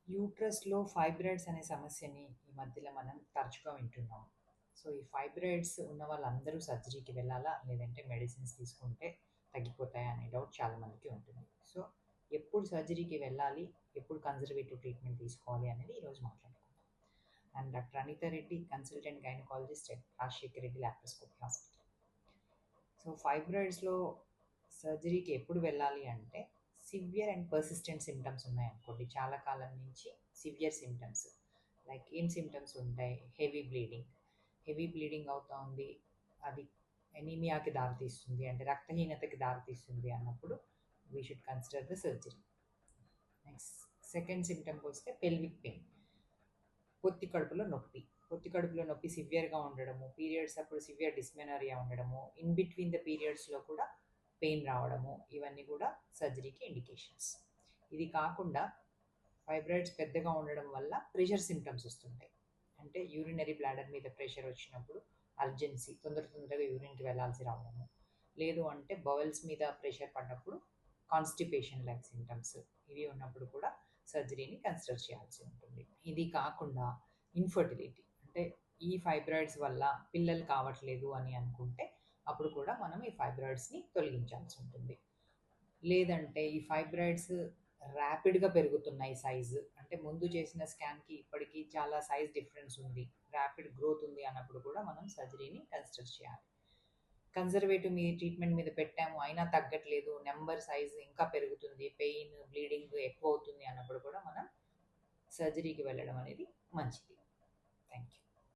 యూట్రస్‌లో fibroids అనే సమస్యని ఈ మధ్యలో మనం తరచుగా వింటున్నాం. సో, ఈ ఫైబ్రాయిడ్స్ ఉన్న వాళ్ళందరూ సర్జరీకి వెళ్ళాలా? లేదంటే మెడిసిన్స్ తీసుకుంటే తగ్గిపోతాయా? అనే డౌట్ చాలా మందికి ఉంటుంది. సో, ఎప్పుడు సర్జరీకి వెళ్ళాలి? ఎప్పుడు కన్జర్వేటివ్ ట్రీట్మెంట్ తీసుకోవాలి అనేది ఈరోజు మాట్లాడుకుందాం. I'm doctor Anitha Reddy, consultant gynaecologist at Rajasekhar Reddy laparoscopy hospital. So, ఫైబ్రాయిడ్స్‌లో సర్జరీకి ఎప్పుడు వెళ్ళాలి అంటే, సివియర్ అండ్ పర్సిస్టెంట్ సింప్టమ్స్ ఉన్నాయనుకోండి. చాలా కాలం నుంచి సివియర్ సింప్టమ్స్. లైక్ ఏం సింప్టమ్స్ ఉంటాయి? Heavy bleeding. హెవీ బ్లీడింగ్ అవుతా ఉంది. అది ఎనీమియాకి దారితీస్తుంది. అంటే రక్తహీనతకి దారితీస్తుంది అన్నప్పుడు we should consider the surgery. Next second సింప్టమ్‌కి వస్తే పెల్విక్ పెయిన్. పొత్తి కడుపులో నొప్పి. పొత్తి కడుపులో నొప్పి సివియర్‌గా ఉండడము, పీరియడ్స్ అప్పుడు సివియర్ డిస్మెనోరియా ఉండడము, ఇన్ బిట్వీన్ ద పీరియడ్స్‌లో కూడా పెయిన్ రావడము, ఇవన్నీ కూడా సర్జరీకి ఇండికేషన్స్. ఇది కాకుండా ఫైబ్రాయిడ్స్ పెద్దగా ఉండడం వల్ల ప్రెషర్ సింప్టమ్స్ వస్తుంటాయి. అంటే యూరినరీ బ్లాడర్ మీద ప్రెషర్ వచ్చినప్పుడు అర్జెన్సీ, తొందరగా యూరిన్‌కి వెళ్ళాల్సి రావడము. లేదు అంటే బవెల్స్ మీద ప్రెషర్ పడ్డప్పుడు కాన్‌స్టిపేషన్ లైక్ సింప్టమ్స్ ఇవి ఉన్నప్పుడు కూడా సర్జరీని కన్సిడర్ చేయాల్సి ఉంటుంది. ఇది కాకుండా ఇన్ఫర్టిలిటీ అంటే ఈ ఫైబ్రాయిడ్స్ వల్ల పిల్లలు కావట్లేదు అని అనుకుంటే అప్పుడు కూడా మనం ఈ ఫైబ్రాయిడ్స్‌ని తొలగించాల్సి ఉంటుంది. లేదంటే ఈ ఫైబ్రాయిడ్స్ ర్యాపిడ్‌గా పెరుగుతున్నాయి సైజు. అంటే ముందు చేసిన స్కాన్‌కి ఇప్పటికి చాలా సైజ్ డిఫరెన్స్ ఉంది. ర్యాపిడ్ గ్రోత్ ఉంది అన్నప్పుడు కూడా మనం సర్జరీని కన్సిడర్ చేయాలి. కన్జర్వేటివ్ ట్రీట్మెంట్ మీద పెట్టాము అయినా తగ్గట్లేదు, నెంబర్ సైజ్ ఇంకా పెరుగుతుంది, పెయిన్, బ్లీడింగ్ ఎక్కువ అవుతుంది అన్నప్పుడు కూడా మనం సర్జరీకి వెళ్ళడం అనేది మంచిది. Thank you.